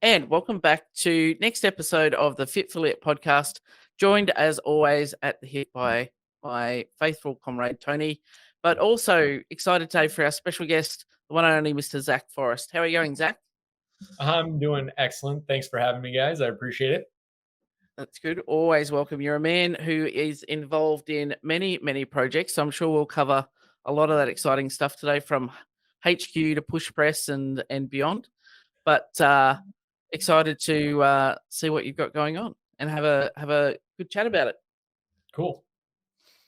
And welcome back to next episode of the FitFilliate Podcast, joined as always at the hip by my faithful comrade Tony, but also excited today for our special guest, the one and only Mr. Zach Forrest. How are you going, Zach? I'm doing excellent. Thanks for having me, guys. I appreciate it. That's good. Always welcome. You're a man who is involved in many, many projects. So I'm sure we'll cover a lot of that exciting stuff today, from HQ to push press and beyond. But excited to see what you've got going on and have a good chat about it. Cool.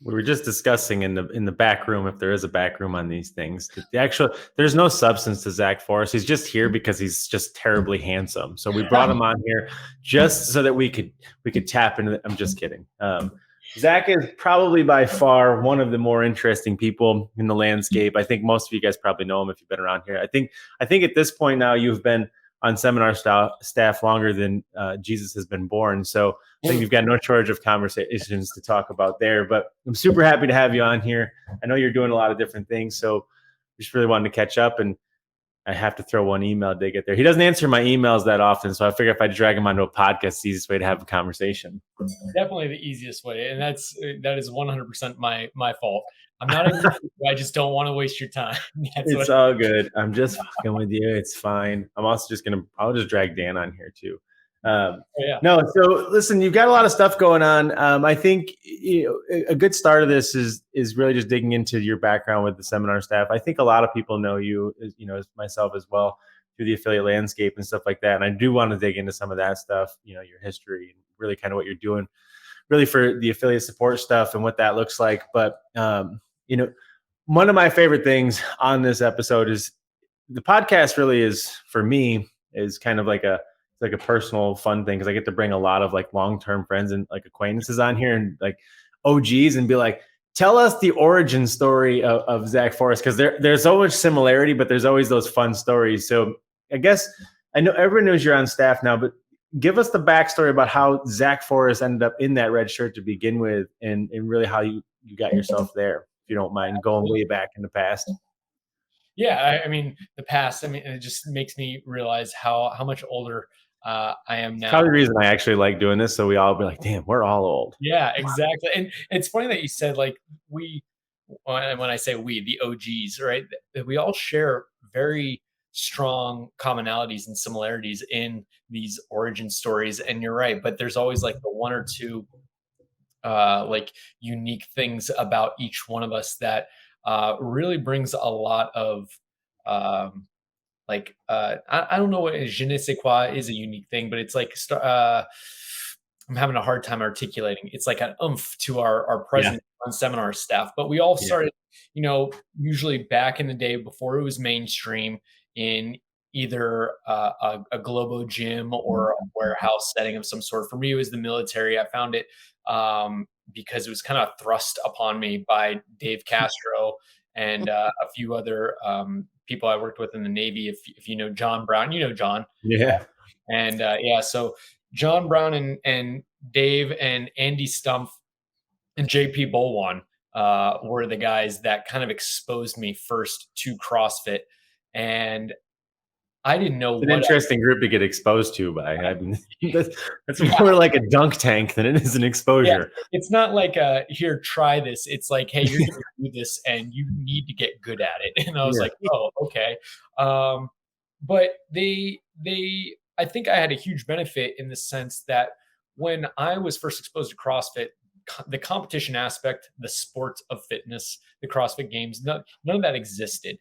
We were just discussing in the back room, if there is a back room on these things. There's no substance to Zach Forrest. He's just here because he's just terribly handsome. So we brought him on here just so that we could tap into it. I'm just kidding. Zach is probably by far one of the more interesting people in the landscape. I think most of you guys probably know him if you've been around here. I think at this point now you've been on seminar staff longer than Jesus has been born. So I think you've got no shortage of conversations to talk about there. But I'm super happy to have you on here. I know you're doing a lot of different things, so just really wanted to catch up. And I have to throw one email to get there. He doesn't answer my emails that often, so I figure if I drag him onto a podcast, it's the easiest way to have a conversation. Definitely the easiest way, and that is 100% my fault. I'm not. I just don't want to waste your time. It's all good. I'm just fucking with you. It's fine. I'm also I'll just drag Dan on here too. No, so listen, you've got a lot of stuff going on. I think a good start of this is really just digging into your background with the seminar staff. I think a lot of people know you, as myself as well, through the affiliate landscape and stuff like that. And I do want to dig into some of that stuff, your history and really kind of what you're doing really for the affiliate support stuff and what that looks like. But, one of my favorite things on this episode is the podcast really is, for me, is kind of like a personal fun thing, because I get to bring a lot of like long-term friends and like acquaintances on here and like OGs and be like, tell us the origin story of Zach Forrest, because there's so much similarity, but there's always those fun stories. So I guess I know everyone knows you're on staff now, but give us the backstory about how Zach Forrest ended up in that red shirt to begin with, and really how you got yourself there, if you don't mind going way back in the past. Yeah, I mean, the past, it just makes me realize how much older I am now. Probably the reason I actually like doing this, so we all be like, damn, we're all old. Yeah, exactly. And it's funny that you said, like, when I say we, the OGs, right, that we all share very strong commonalities and similarities in these origin stories. And you're right, but there's always like the one or two like unique things about each one of us that really brings a lot of I don't know what je ne sais quoi is a unique thing, but it's like I'm having a hard time articulating. It's like an oomph to our presence on seminar staff. But we all started, usually back in the day before it was mainstream, in either a Globo gym or a warehouse setting of some sort. For me, it was the military. I found it because it was kind of thrust upon me by Dave Castro and a few other people I worked with in the Navy. If you know John Brown, you know John. Yeah. And so John Brown and Dave and Andy Stumpf and JP Bolwan were the guys that kind of exposed me first to CrossFit. And I didn't know it's an interesting group to get exposed to by. I mean, that's more like a dunk tank than it is an exposure. Yeah, it's not like here, try this. It's like, hey, you're going to do this and you need to get good at it. And I was like, oh, okay. But I think I had a huge benefit in the sense that when I was first exposed to CrossFit, the competition aspect, the sport of fitness, the CrossFit Games, none of that existed.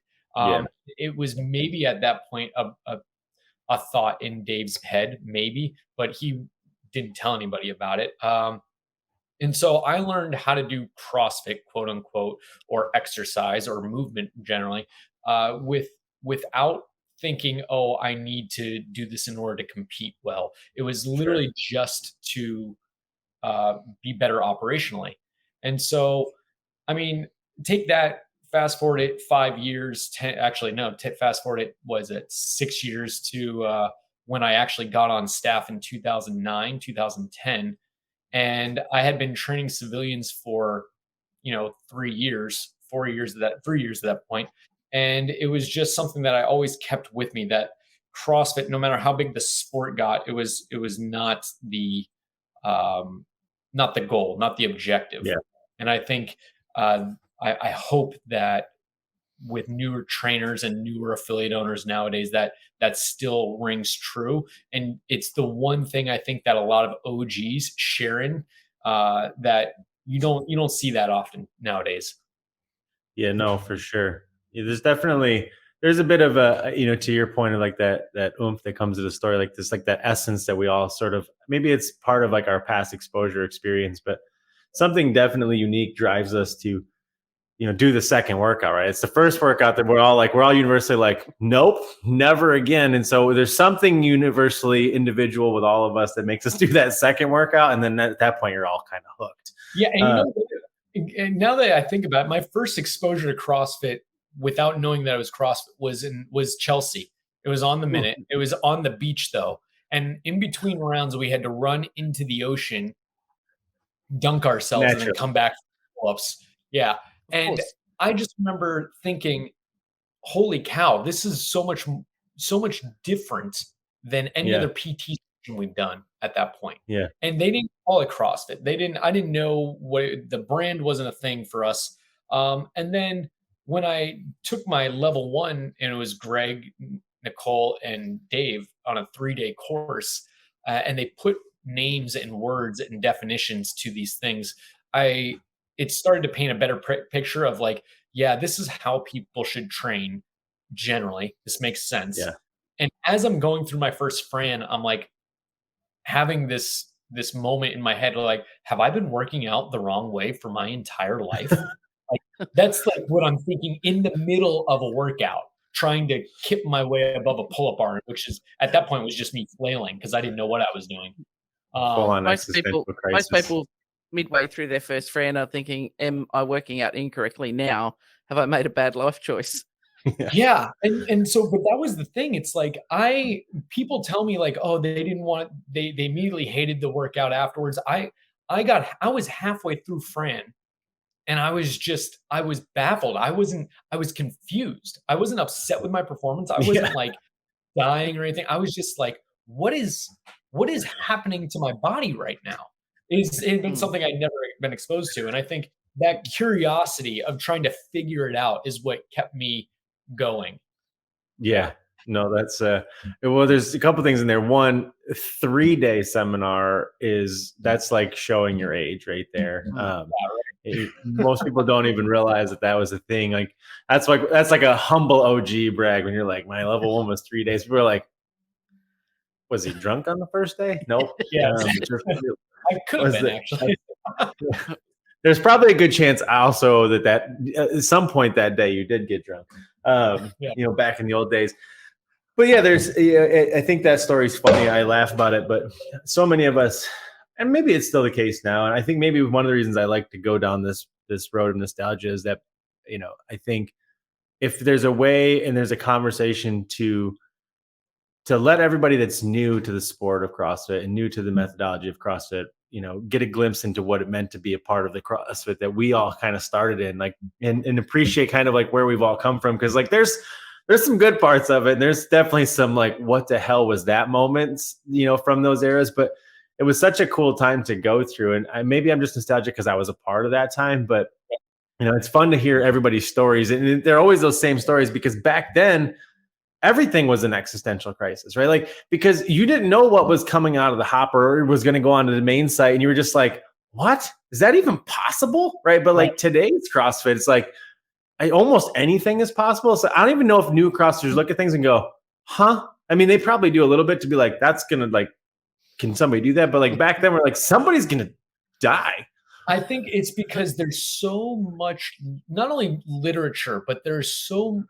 It was maybe at that point a thought in Dave's head, maybe, but he didn't tell anybody about it. And so I learned how to do CrossFit, quote unquote, or exercise or movement generally, without thinking, oh, I need to do this in order to compete well. It was literally just to be better operationally. And so, take that. Fast forward it 5 years, fast forward it, was it 6 years to when I actually got on staff in 2009, 2010. And I had been training civilians for, 3 years, 3 years at that point. And it was just something that I always kept with me, that CrossFit, no matter how big the sport got, it was not the goal, not the objective. Yeah. And I think I hope that with newer trainers and newer affiliate owners nowadays, that still rings true. And it's the one thing I think that a lot of OGs share in, that you don't see that often nowadays. Yeah, no, for sure. Yeah, there's a bit of a, to your point of like that oomph that comes to the story, like this, like that essence that we all sort of, maybe it's part of like our past exposure experience, but something definitely unique drives us to, do the second workout, right? It's the first workout that we're all universally like, nope, never again. And so there's something universally individual with all of us that makes us do that second workout. And then at that point, you're all kind of hooked. Yeah. And now that I think about it, my first exposure to CrossFit without knowing that it was CrossFit was Chelsea. It was on the minute. It was on the beach though. And in between rounds, we had to run into the ocean, dunk ourselves, and then come back for pull-ups. Yeah. And I just remember thinking, holy cow, this is so much different than any other PT session we've done at that point. Yeah. And they didn't call it CrossFit. I didn't know the brand wasn't a thing for us. And then when I took my level 1, and it was Greg, Nicole, and Dave on a 3-day course, and they put names and words and definitions to these things, it started to paint a better picture of like, yeah, this is how people should train generally. This makes sense. Yeah. And as I'm going through my first Fran, I'm like having this moment in my head, like, have I been working out the wrong way for my entire life? Like, that's like what I'm thinking in the middle of a workout, trying to kip my way above a pull-up bar, which is at that point was just me flailing because I didn't know what I was doing. Most people midway through their first Fran are thinking, am I working out incorrectly now? Have I made a bad life choice? Yeah. And so, but that was the thing. It's like, people tell me like, oh, they immediately hated the workout afterwards. I was halfway through Fran, and I was baffled. I was confused. I wasn't upset with my performance. I wasn't like dying or anything. I was just like, what is happening to my body right now? It's been something I'd never been exposed to. And I think that curiosity of trying to figure it out is what kept me going. Yeah. No, that's well, there's a couple things in there. One, 3-day seminar that's like showing your age right there. Most people don't even realize that was a thing. Like that's like a humble OG brag when you're like, my level 1 was 3 days. People are like, was he drunk on the first day? Nope. Yeah. I could have been actually. There's probably a good chance also that at some point that day you did get drunk. Back in the old days. But yeah, I think that story's funny. I laugh about it, but so many of us, and maybe it's still the case now. And I think maybe one of the reasons I like to go down this road of nostalgia is that, I think if there's a way and there's a conversation to let everybody that's new to the sport of CrossFit and new to the methodology of CrossFit, get a glimpse into what it meant to be a part of the CrossFit that we all kind of started in, like, and appreciate kind of like where we've all come from. Cause like, there's some good parts of it. And there's definitely some like, what the hell was that moments, from those eras, but it was such a cool time to go through. And maybe I'm just nostalgic cause I was a part of that time, but it's fun to hear everybody's stories. And they're always those same stories because back then, everything was an existential crisis, right? Like, because you didn't know what was coming out of the hopper or was going to go onto the main site. And you were just like, what? Is that even possible? Right. But like today's CrossFit, it's like almost anything is possible. So I don't even know if new CrossFitters look at things and go, huh? I mean, they probably do a little bit to be like, that's going to like, can somebody do that? But like back then we're like, somebody's going to die. I think it's because there's so much, not only literature, but there's so,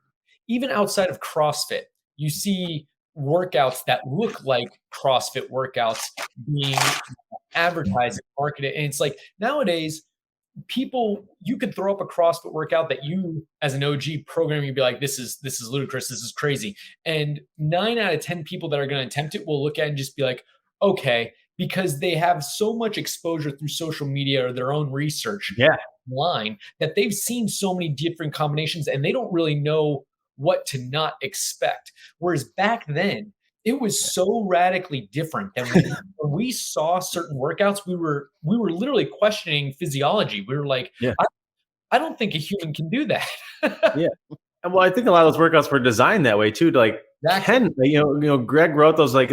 even outside of CrossFit, you see workouts that look like CrossFit workouts being advertised and marketed. And it's like nowadays, you could throw up a CrossFit workout that you, as an OG programmer, you'd be like, this is ludicrous. This is crazy. And 9 out of 10 people that are going to attempt it will look at it and just be like, okay, because they have so much exposure through social media or their own research. Yeah. line that they've seen so many different combinations and they don't really know what to not expect. Whereas back then, it was so radically different than when we saw certain workouts, we were literally questioning physiology. We were like, I don't think a human can do that. Yeah. Well, I think a lot of those workouts were designed that way too. To like, Greg wrote those like,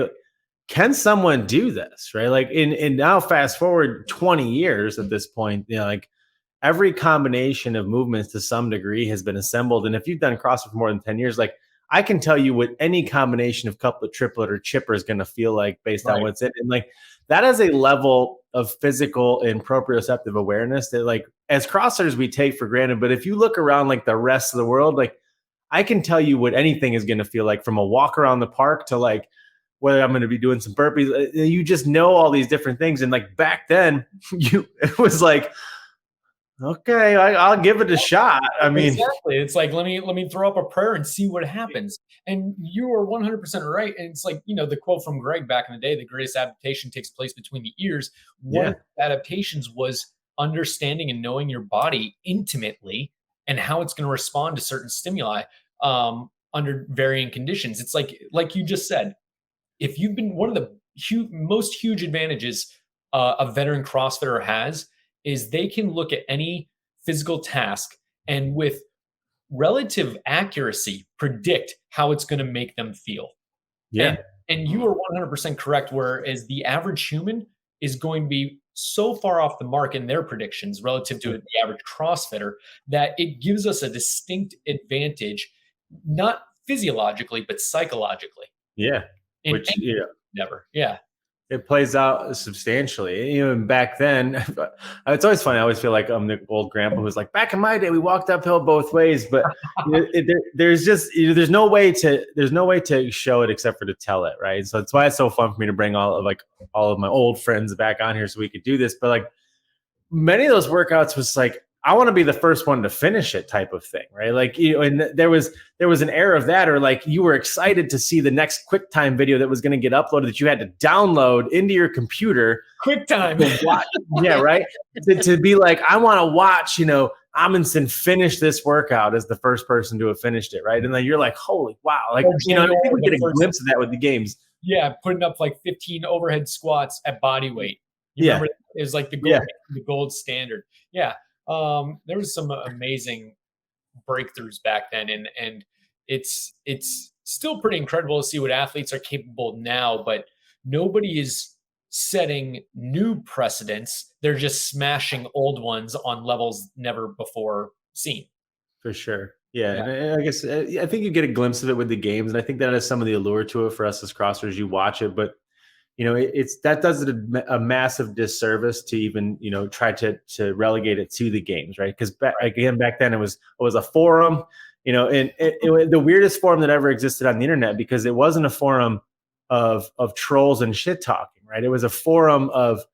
can someone do this? Right. Like and now fast forward 20 years at this point, like every combination of movements to some degree has been assembled. And if you've done CrossFit for more than 10 years, like I can tell you what any combination of couplet, triplet, or chipper is going to feel like based on what's in. And like that is a level of physical and proprioceptive awareness that like as CrossFitters we take for granted. But if you look around like the rest of the world, like I can tell you what anything is going to feel like, from a walk around the park to like whether I'm going to be doing some burpees. You just know all these different things. And like back then, it was like, okay, I'll give it a shot. I mean, exactly. It's like, let me throw up a prayer and see what happens. And you are 100% right. And it's like, the quote from Greg back in the day, the greatest adaptation takes place between the ears. One of the adaptations was understanding and knowing your body intimately and how it's going to respond to certain stimuli under varying conditions. It's like you just said, if you've been, one of the most huge advantages a veteran CrossFitter has is they can look at any physical task and with relative accuracy predict how it's going to make them feel. Yeah. And you are 100% correct, whereas the average human is going to be so far off the mark in their predictions relative to the average CrossFitter that it gives us a distinct advantage, not physiologically, but psychologically. Yeah. Never. Yeah. It plays out substantially. And back then, it's always funny. I always feel like I'm the old grandpa who's like, back in my day, we walked uphill both ways. But there's just there's no way to show it except for to tell it, right? So that's why it's so fun for me to bring all of my old friends back on here so we could do this. But like many of those workouts was like, I want to be the first one to finish it type of thing, right? Like, and there was an era of that, or like you were excited to see the next QuickTime video that was going to get uploaded that you had to download into your computer. QuickTime. Yeah, right. To be like, I want to watch, Amundsen finish this workout as the first person to have finished it, right? And then you're like, holy wow. Like, I think we get a glimpse of that with the games. Yeah, putting up like 15 overhead squats at body weight. Remember, it was like the gold standard. Yeah. There was some amazing breakthroughs back then, and it's still pretty incredible to see what athletes are capable now, but nobody is setting new precedents. They're just smashing old ones on levels never before seen. For sure. Yeah. And I guess, I think you get a glimpse of it with the games. And I think that is some of the allure to it for us as CrossFitters. You watch it, but that does it a massive disservice to even, try to relegate it to the games, right? Because back then it was a forum, and it the weirdest forum that ever existed on the internet, because it wasn't a forum of trolls and shit talking, right? It was a forum of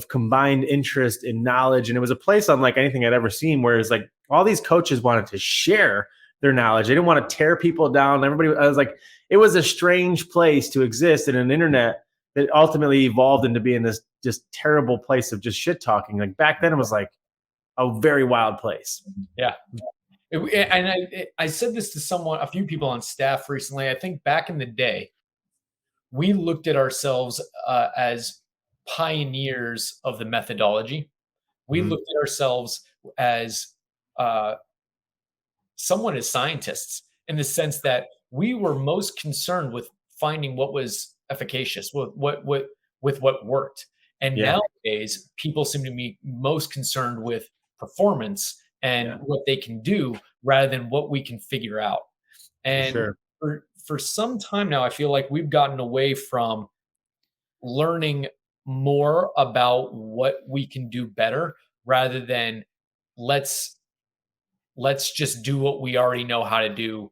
combined interest and knowledge, and it was a place unlike anything I'd ever seen, where it's like all these coaches wanted to share their knowledge. They didn't want to tear people down. I was like, it was a strange place to exist in an internet that ultimately evolved into being this just terrible place of just shit talking. Like back then it was like a very wild place. Yeah. And I said this to a few people on staff recently. I think back in the day, we looked at ourselves as pioneers of the methodology. We looked at ourselves as somewhat as scientists, in the sense that we were most concerned with finding what was efficacious, with what worked. And nowadays, people seem to be most concerned with performance and what they can do rather than what we can figure out. And for some time now, I feel like we've gotten away from learning more about what we can do better, rather than let's just do what we already know how to do,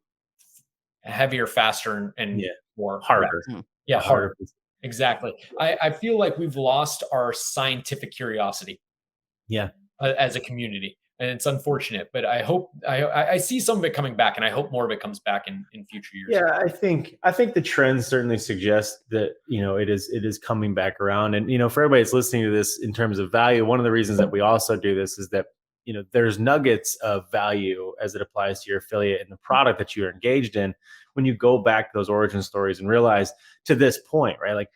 heavier, faster, and more harder. Yeah, harder. Exactly. I feel like we've lost our scientific curiosity. Yeah, as a community, and it's unfortunate. But I hope I see some of it coming back, and I hope more of it comes back in future years. Yeah, I think the trends certainly suggest that it is coming back around. And for everybody that's listening to this in terms of value, one of the reasons that we also do this is that there's nuggets of value as it applies to your affiliate and the product that you're engaged in when you go back to those origin stories and realize to this point, right? Like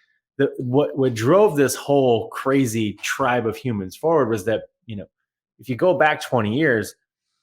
what drove this whole crazy tribe of humans forward was that, if you go back 20 years,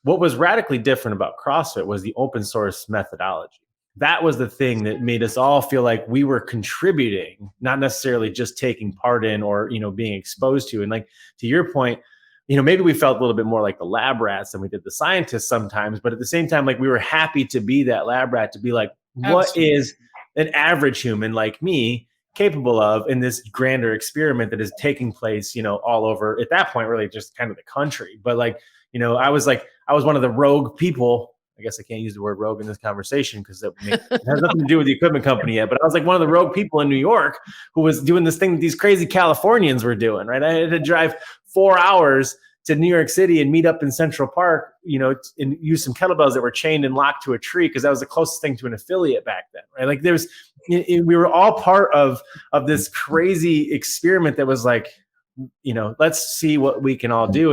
what was radically different about CrossFit was the open source methodology. That was the thing that made us all feel like we were contributing, not necessarily just taking part in or, being exposed to. And like, to your point, maybe we felt a little bit more like the lab rats than we did the scientists sometimes, but at the same time, like we were happy to be that lab rat, to be like, what Absolutely. is an average human like me capable of in this grander experiment that is taking place, all over at that point, really just kind of the country. But like, I was one of the rogue people. I guess I can't use the word rogue in this conversation because it has nothing to do with the equipment company yet. But I was like one of the rogue people in New York who was doing this thing that these crazy Californians were doing, right? I had to drive 4 hours to New York City and meet up in Central Park, and use some kettlebells that were chained and locked to a tree because that was the closest thing to an affiliate back then, right? Like we were all part of this crazy experiment that was like, let's see what we can all do.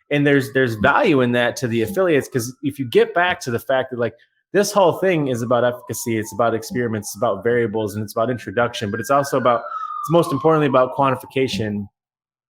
And there's value in that to the affiliates, because if you get back to the fact that like this whole thing is about efficacy, it's about experiments, it's about variables, and it's about introduction, but it's most importantly about quantification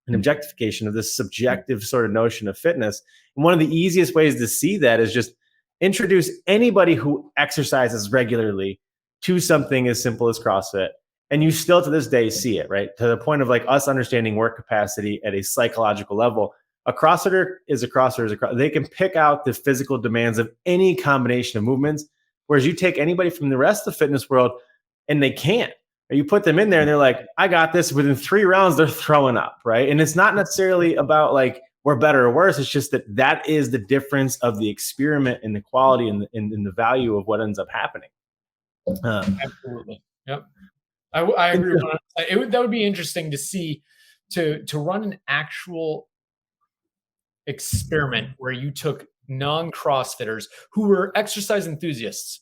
and objectification of this subjective sort of notion of fitness. And one of the easiest ways to see that is just introduce anybody who exercises regularly to something as simple as CrossFit. And you still to this day see it, right? To the point of like us understanding work capacity at a psychological level. A CrossFitter is a CrossFitter. They can pick out the physical demands of any combination of movements, whereas you take anybody from the rest of the fitness world and they can't. Or you put them in there and they're like, I got this. Within 3 rounds, they're throwing up, right? And it's not necessarily about like we're better or worse. It's just that is the difference of the experiment and the quality and the value of what ends up happening. Absolutely. Yep. I agree. That would be interesting to see, to run an actual experiment where you took non-CrossFitters who were exercise enthusiasts,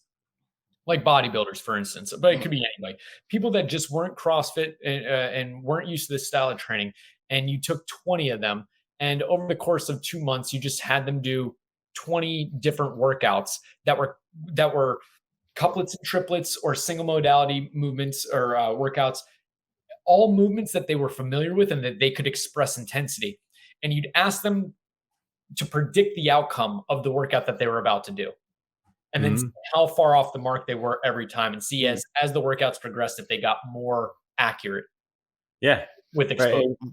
like bodybuilders, for instance, but it could be anybody, people that just weren't CrossFit and weren't used to this style of training. And you took 20 of them, and over the course of 2 months, you just had them do 20 different workouts that were couplets and triplets or single modality movements or workouts, all movements that they were familiar with and that they could express intensity. And you'd ask them to predict the outcome of the workout that they were about to do. And then see how far off the mark they were every time, and see as the workouts progressed if they got more accurate. Yeah. With exposure. Right.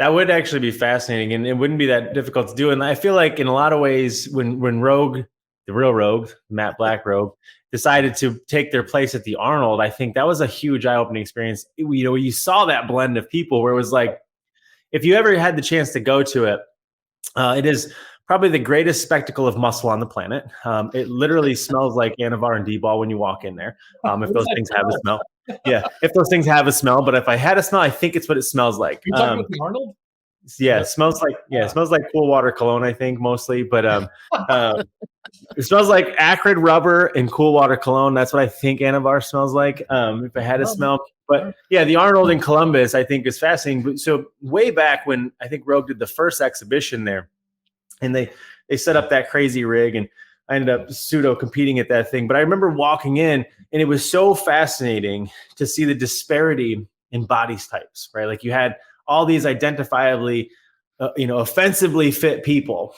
That would actually be fascinating, and it wouldn't be that difficult to do. And I feel like in a lot of ways, when Rogue, the real Rogue, Matt Black Rogue, decided to take their place at the Arnold, I think that was a huge eye-opening experience. You saw that blend of people where it was like, if you ever had the chance to go to it, it is probably the greatest spectacle of muscle on the planet. It literally smells like Anavar and D-ball when you walk in there. If those things have a smell. Yeah, if those things have a smell. But if I had a smell, I think it's what it smells like. You're talking about the Arnold? Yeah, it smells like cool water cologne, I think, mostly. But it smells like acrid rubber and cool water cologne. That's what I think Anavar smells like. If I had a smell. But yeah, the Arnold in Columbus, I think, is fascinating. So way back when I think Rogue did the first exhibition there, and they set up that crazy rig, and I ended up pseudo competing at that thing. But I remember walking in, and it was so fascinating to see the disparity in body types, right? Like you had all these identifiably, offensively fit people,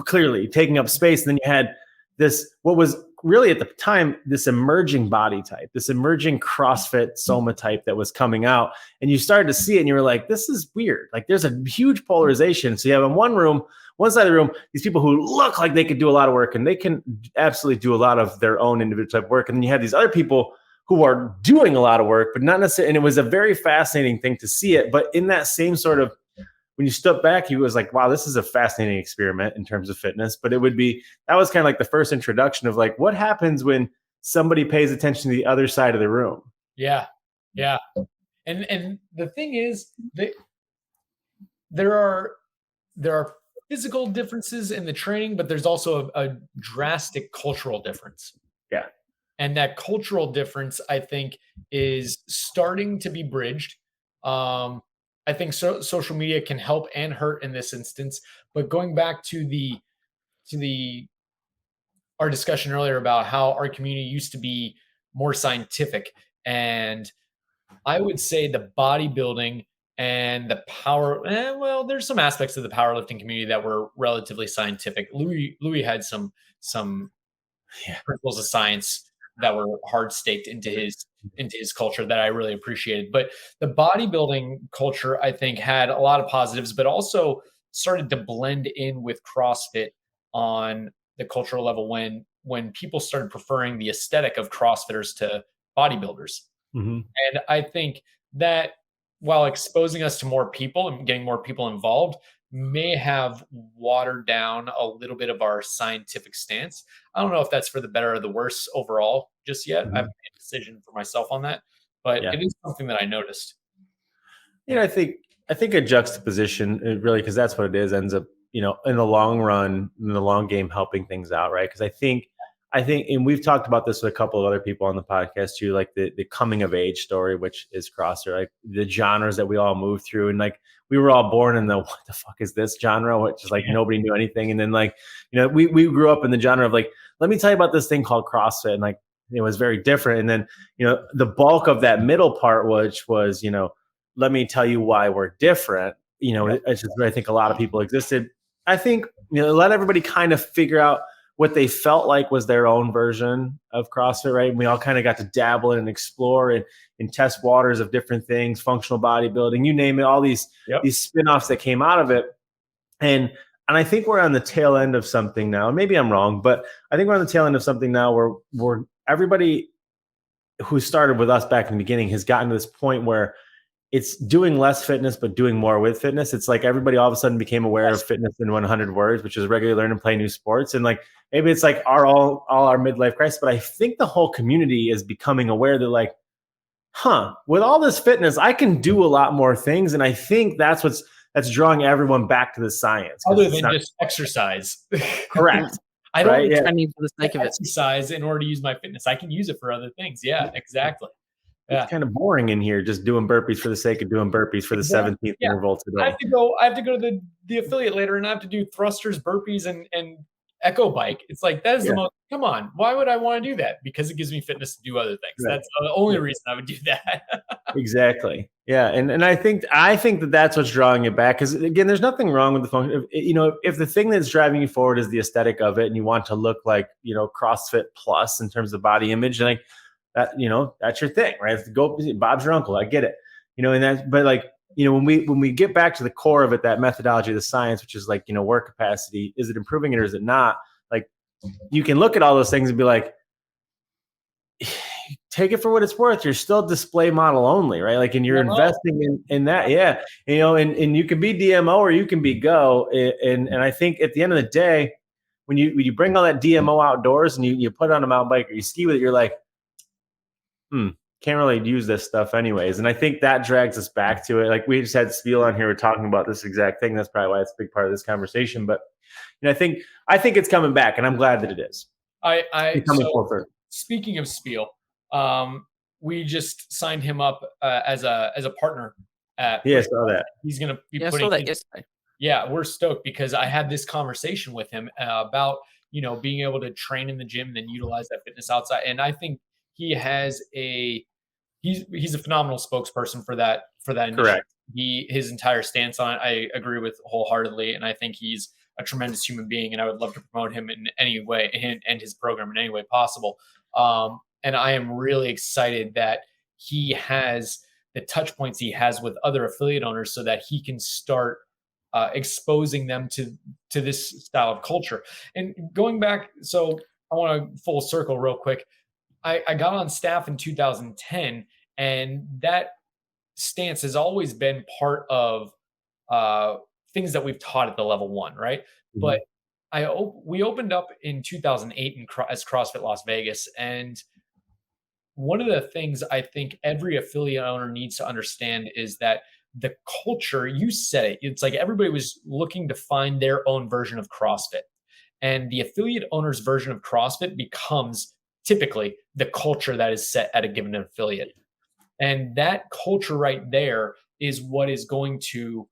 clearly taking up space. And then you had this, what was really at the time, this emerging body type, this emerging CrossFit Soma type that was coming out. And you started to see it and you were like, this is weird. Like there's a huge polarization. So you have in one side of the room, these people who look like they could do a lot of work, and they can absolutely do a lot of their own individual type of work. And then you have these other people who are doing a lot of work, but not necessarily. And it was a very fascinating thing to see it. But in that same sort of, when you step back, you was like, wow, this is a fascinating experiment in terms of fitness. But that was kind of like the first introduction of like, what happens when somebody pays attention to the other side of the room? Yeah. Yeah. And the thing is that there are physical differences in the training, but there's also a drastic cultural difference. Yeah. And that cultural difference, I think, is starting to be bridged. I think social media can help and hurt in this instance, But going back to our discussion earlier about how our community used to be more scientific, and I would say the bodybuilding and the power, well, there's some aspects of the powerlifting community that were relatively scientific. Louis had some principles of science that were hard staked into his culture that I really appreciated. But the bodybuilding culture, I think, had a lot of positives, but also started to blend in with CrossFit on the cultural level when people started preferring the aesthetic of CrossFitters to bodybuilders. Mm-hmm. And I think that while exposing us to more people and getting more people involved may have watered down a little bit of our scientific stance. I don't know if that's for the better or the worse overall just yet. Mm-hmm. I've made a decision for myself on that, but it is something that I noticed. I think a juxtaposition, really, because that's what it is, ends up, in the long run, in the long game, helping things out, right? Because I think, and we've talked about this with a couple of other people on the podcast too, like the coming of age story, which is CrossFit, like the genres that we all move through, and like we were all born in the what the fuck is this genre, which is like nobody knew anything, and then like we grew up in the genre of like, let me tell you about this thing called CrossFit, and like it was very different, and then the bulk of that middle part, which was let me tell you why we're different. It's just where I think a lot of people existed. I think let everybody kind of figure out what they felt like was their own version of CrossFit, right? And we all kind of got to dabble in and explore and test waters of different things, functional bodybuilding, you name it, all these spin-offs that came out of it. And I think we're on the tail end of something now. Maybe I'm wrong, but I think we're on the tail end of something now where everybody who started with us back in the beginning has gotten to this point where it's doing less fitness, but doing more with fitness. It's like everybody all of a sudden became aware of fitness in 100 words, which is regularly learn and play new sports. And like, maybe it's like all our midlife crisis, but I think the whole community is becoming aware that like, with all this fitness, I can do a lot more things. And I think that's drawing everyone back to the science. Other than just exercise. Correct. I don't need for the sake of exercise in order to use my fitness. I can use it for other things. Yeah, exactly. It's kind of boring in here, just doing burpees for the sake of doing burpees for the 17th interval today. I have to go to the affiliate later, and I have to do thrusters, burpees, and echo bike. It's like, that is the most, come on, why would I want to do that? Because it gives me fitness to do other things. Right. That's the only reason I would do that. Exactly. Yeah. And I think that that's what's drawing it back. Because again, there's nothing wrong with the function. If the thing that's driving you forward is the aesthetic of it and you want to look like, CrossFit plus in terms of body image, like, that, that's your thing, right? Go, Bob's your uncle. I get it, but like, when we get back to the core of it, that methodology, the science, which is like, work capacity, is it improving it or is it not? Like, you can look at all those things and be like, take it for what it's worth. You're still display model only, right? Like, and you're investing in that. Yeah. And you can be DMO or you can be go. And I think at the end of the day, when you bring all that DMO outdoors and you put on a mountain bike or you ski with it, you're like, can't really use this stuff anyways. And I think that drags us back to it. Like, we just had Spiel on here, we're talking about this exact thing. That's probably why it's a big part of this conversation. But I think it's coming back, and I'm glad that it is. Speaking of Spiel, we just signed him up as a partner at. Yeah, I saw that. He's going to be putting. I saw that yesterday. Yeah, we're stoked because I had this conversation with him about being able to train in the gym and then utilize that fitness outside. And I think he has he's a phenomenal spokesperson for that initiative. Correct. His entire stance on it, I agree with wholeheartedly, and I think he's a tremendous human being, and I would love to promote him in any way and his program in any way possible. And I am really excited that he has the touch points he has with other affiliate owners so that he can start exposing them to this style of culture. And going back, so I want to full circle real quick. I got on staff in 2010, and that stance has always been part of things that we've taught at the level 1, right? Mm-hmm. But we opened up in 2008 as CrossFit Las Vegas, and one of the things I think every affiliate owner needs to understand is that the culture, you said it, it's like everybody was looking to find their own version of CrossFit, and the affiliate owner's version of CrossFit becomes typically the culture that is set at a given affiliate. And that culture right there is what is going to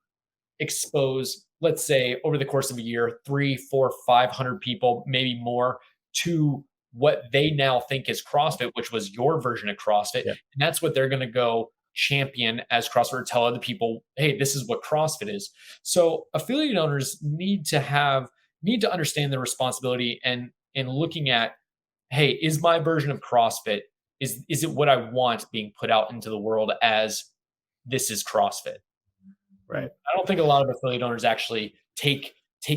expose let's say over the course of a year, 300, 400, 500 people, maybe more, to what they now think is CrossFit, which was your version of CrossFit. And that's what they're going to go champion as CrossFit, or tell other people, hey, this is what CrossFit is. So affiliate owners need to understand their responsibility and in looking at, hey, is my version of CrossFit, is it what I want being put out into the world as this is CrossFit? Right. I don't think a lot of affiliate owners actually take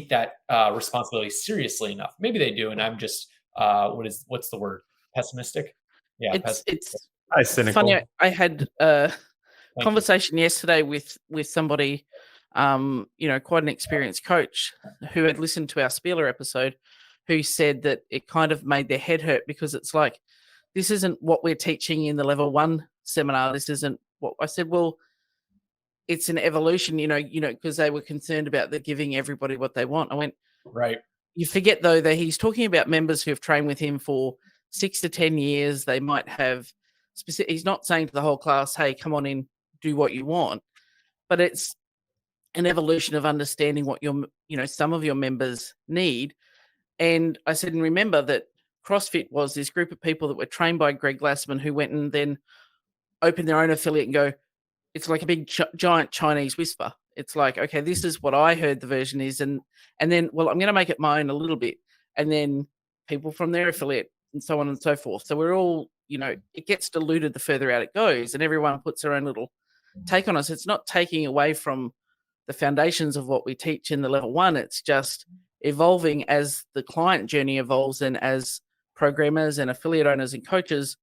that responsibility seriously enough. Maybe they do, and I'm just what's the word? Pessimistic? Yeah, it's cynical. funny. I had a conversation yesterday with somebody, quite an experienced coach who had listened to our Spieler episode, who said that it kind of made their head hurt because it's like, this isn't what we're teaching in the level 1 seminar. This isn't what I said. Well, it's an evolution, because they were concerned about the giving everybody what they want. I went, right. You forget though that he's talking about members who have trained with him for 6 to 10 years. They might have specific. He's not saying to the whole class, "Hey, come on in, do what you want," but it's an evolution of understanding what some of your members need. And I said, and remember that CrossFit was this group of people that were trained by Greg Glassman, who went and then opened their own affiliate and go, it's like a big giant Chinese whisper. It's like, okay, this is what I heard the version is. And then, well, I'm going to make it my own a little bit. And then people from their affiliate and so on and so forth. So we're all, it gets diluted the further out it goes, and everyone puts their own little take on us. It's not taking away from the foundations of what we teach in the level 1. It's just evolving as the client journey evolves, and as programmers and affiliate owners and coaches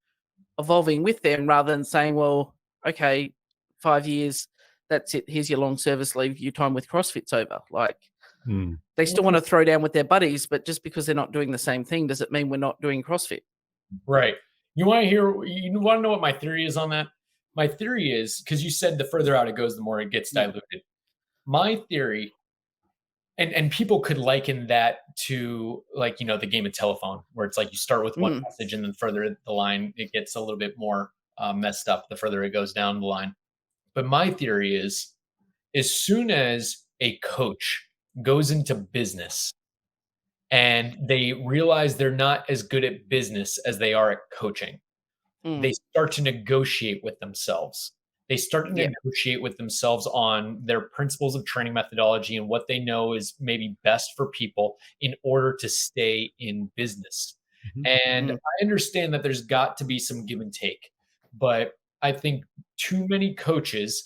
evolving with them, rather than saying, well, okay, 5 years, that's it. Here's your long service leave. Your time with CrossFit's over. Like they still want to throw down with their buddies, but just because they're not doing the same thing, does it mean we're not doing CrossFit? Right. You want to know what my theory is on that? My theory is, because you said the further out it goes, the more it gets diluted. My theory, and people could liken that to the game of telephone, where it's like you start with one message and then further the line, it gets a little bit more messed up the further it goes down the line. But my theory is, as soon as a coach goes into business and they realize they're not as good at business as they are at coaching, they start to negotiate with themselves. They start to negotiate with themselves on their principles of training methodology and what they know is maybe best for people in order to stay in business. And I understand that there's got to be some give and take, but I think too many coaches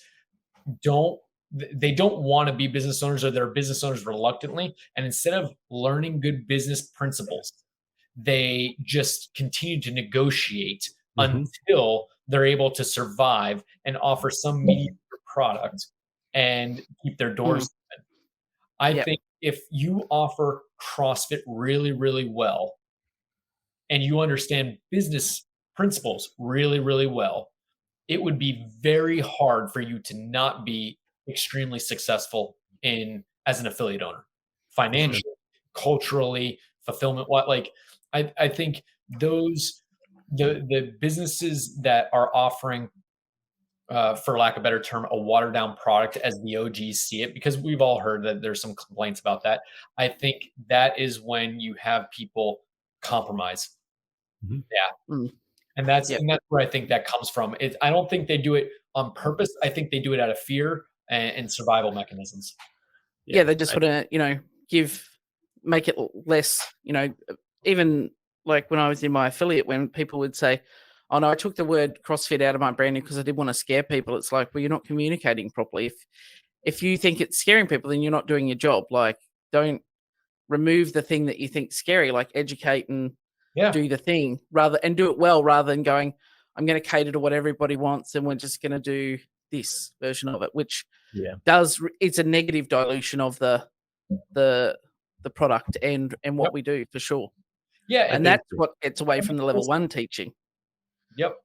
don't want to be business owners, or they're business owners reluctantly. And instead of learning good business principles, they just continue to negotiate until they're able to survive and offer some mediocre product and keep their doors open. I think if you offer CrossFit really, really well, and you understand business principles really, really well, it would be very hard for you to not be extremely successful as an affiliate owner, financially, culturally, fulfillment. I think the businesses that are offering, for lack of a better term, a watered down product as the OGs see it, because we've all heard that there's some complaints about that. I think that is when you have people compromise. And that's where I think that comes from. I don't think they do it on purpose. I think they do it out of fear and survival mechanisms. Yeah, they just want to, make it less, even like when I was in my affiliate, when people would say, oh no, I took the word CrossFit out of my branding because I didn't want to scare people. It's like, well, you're not communicating properly. If you think it's scaring people, then you're not doing your job. Like, don't remove the thing that you think's scary, like educate and do the thing and do it well, rather than going, I'm going to cater to what everybody wants and we're just going to do this version of it, which it's a negative dilution of the product and what we do, for sure. Yeah. And that's what gets away from the level 1 teaching. Yep.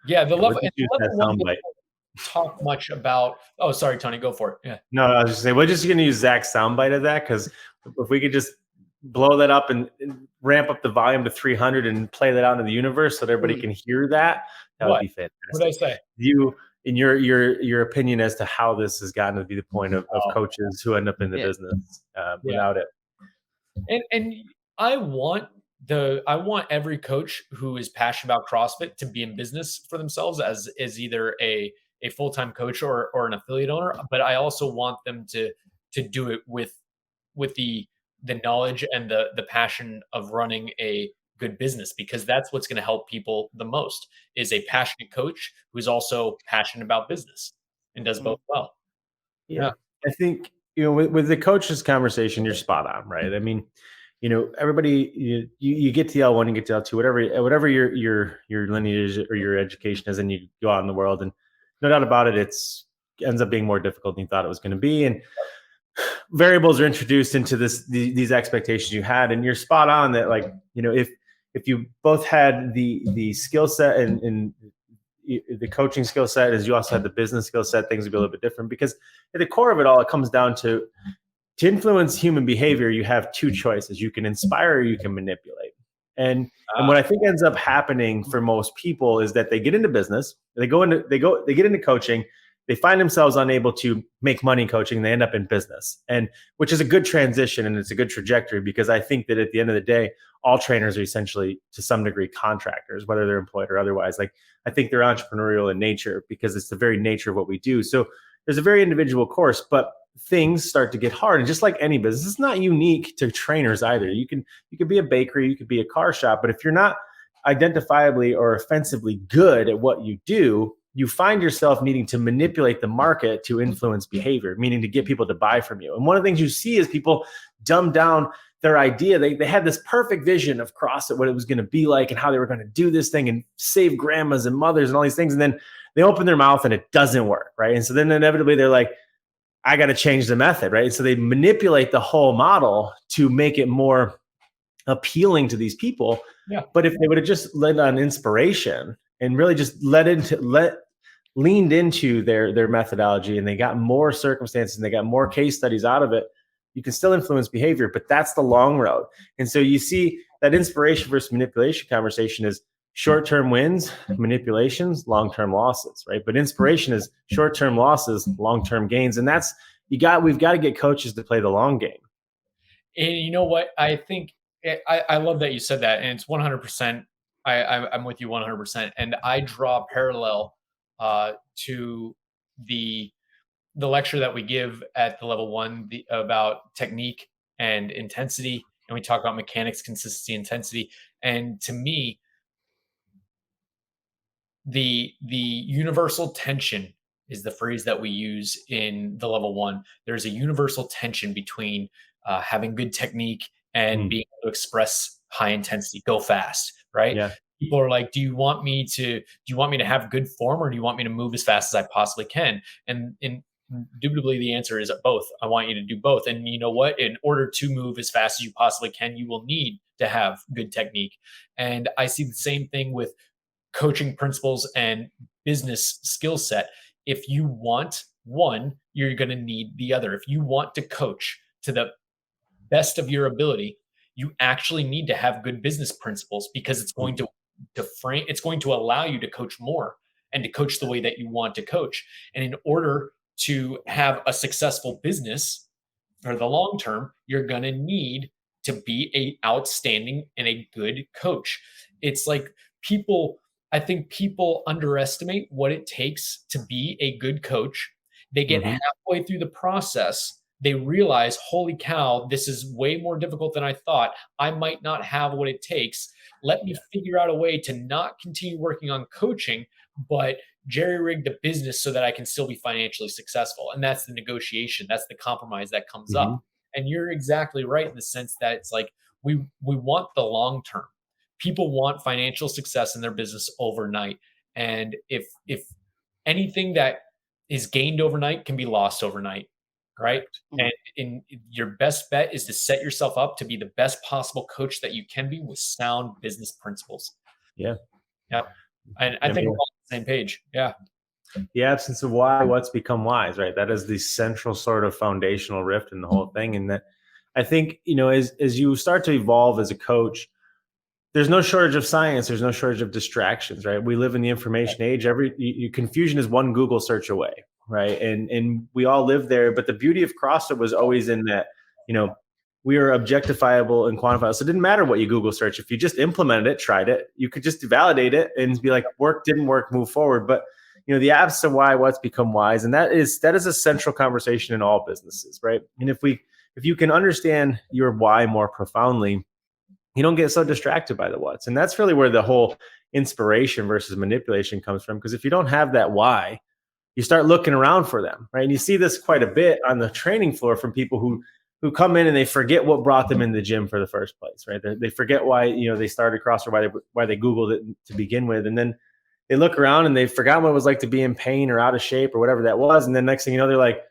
Yeah. The level 1 talk much about, oh, sorry, Tony, go for it. Yeah. No, I was just saying, we're just going to use Zach's soundbite of that, because if we could just blow that up and ramp up the volume to 300 and play that out into the universe so that everybody can hear that, that would be fantastic. What did I say? in your opinion as to how this has gotten to be the point of coaches who end up in the business without it. And I want every coach who is passionate about CrossFit to be in business for themselves as either a full-time coach or an affiliate owner. But I also want them to do it with the knowledge and the passion of running a good business, because that's what's going to help people the most, is a passionate coach who's also passionate about business and does both well. Yeah. I think, with the coaches conversation, you're spot on, right? I mean, everybody, you get to L1, you get to L2, whatever your lineage or your education is, and you go out in the world, and no doubt about it, ends up being more difficult than you thought it was going to be. And variables are introduced into these expectations you had, and you're spot on that, like, if you both had the skill set and the coaching skill set, as you also had the business skill set, things would be a little bit different, because at the core of it all, it comes down to influence human behavior. You have two choices: you can inspire or you can manipulate. And what I think ends up happening for most people is that they get into business, they get into coaching, they find themselves unable to make money coaching, and they end up in business, and which is a good transition, and it's a good trajectory, because I think that at the end of the day, all trainers are essentially to some degree contractors, whether they're employed or otherwise. Like, I think they're entrepreneurial in nature because it's the very nature of what we do. So there's a very individual course, but things start to get hard. And just like any business, it's not unique to trainers either. You could be a bakery, you could be a car shop, but if you're not identifiably or offensively good at what you do, you find yourself needing to manipulate the market to influence behavior, meaning to get people to buy from you. And one of the things you see is people dumb down their idea. They had this perfect vision of CrossFit, what it was going to be like and how they were going to do this thing and save grandmas and mothers and all these things. And then they open their mouth and it doesn't work, right? And so then inevitably they're like, I got to change the method, right? And so they manipulate the whole model to make it more appealing to these people. Yeah. But if they would have just led on inspiration and really just leaned into their methodology, and they got more circumstances and they got more case studies out of it, you can still influence behavior, but that's the long road. And so you see that inspiration versus manipulation conversation is short-term wins, manipulations, long-term losses, right? But inspiration is short-term losses, long-term gains. And we've got to get coaches to play the long game. And you know what? I think I love that you said that. And it's 100%. I'm with you 100%. And I draw a parallel to the lecture that we give at the level 1 about technique and intensity, and we talk about mechanics, consistency, intensity. And to me, the universal tension is the phrase that we use in the level 1. There's a universal tension between having good technique and being able to express high intensity, go fast, right? Yeah. People are like, do you want me to have good form, or do you want me to move as fast as I possibly can? And indubitably the answer is both. I want you to do both. And you know what? In order to move as fast as you possibly can, you will need to have good technique. And I see the same thing with coaching principles and business skill set. If you want one, you're going to need the other. If you want to coach to the best of your ability, you actually need to have good business principles, because it's going to it's going to allow you to coach more and to coach the way that you want to coach. And in order to have a successful business for the long term, you're going to need to be a outstanding and a good coach. It's like I think people underestimate what it takes to be a good coach. They get halfway through the process, they realize, holy cow, this is way more difficult than I thought. I might not have what it takes. Let me figure out a way to not continue working on coaching, but jerry-rig the business so that I can still be financially successful. And that's the negotiation. That's the compromise that comes up. And you're exactly right in the sense that it's like, we want the long term. People want financial success in their business overnight. And if anything that is gained overnight can be lost overnight, right? And your best bet is to set yourself up to be the best possible coach that you can be with sound business principles. Yeah. And I think we're all on the same page. Yeah. The absence of why, what's become wise, right? That is the central sort of foundational rift in the whole thing. And that, I think, as you start to evolve as a coach, there's no shortage of science. There's no shortage of distractions, right? We live in the information age. Confusion is one Google search away, right? And we all live there. But the beauty of CrossFit was always in that, we are objectifiable and quantifiable. So it didn't matter what you Google search. If you just implemented it, tried it, you could just validate it and be like, work, didn't work, move forward. But the absence of why, what's become whys. And that is a central conversation in all businesses, right? And if you can understand your why more profoundly, you don't get so distracted by the what's. And that's really where the whole inspiration versus manipulation comes from. Because if you don't have that why, you start looking around for them, right? And you see this quite a bit on the training floor from people who come in and they forget what brought them in the gym for the first place, right? They forget why, they started CrossFit, why they Googled it to begin with. And then they look around and they've forgotten what it was like to be in pain or out of shape or whatever that was. And then next thing you know, they're like,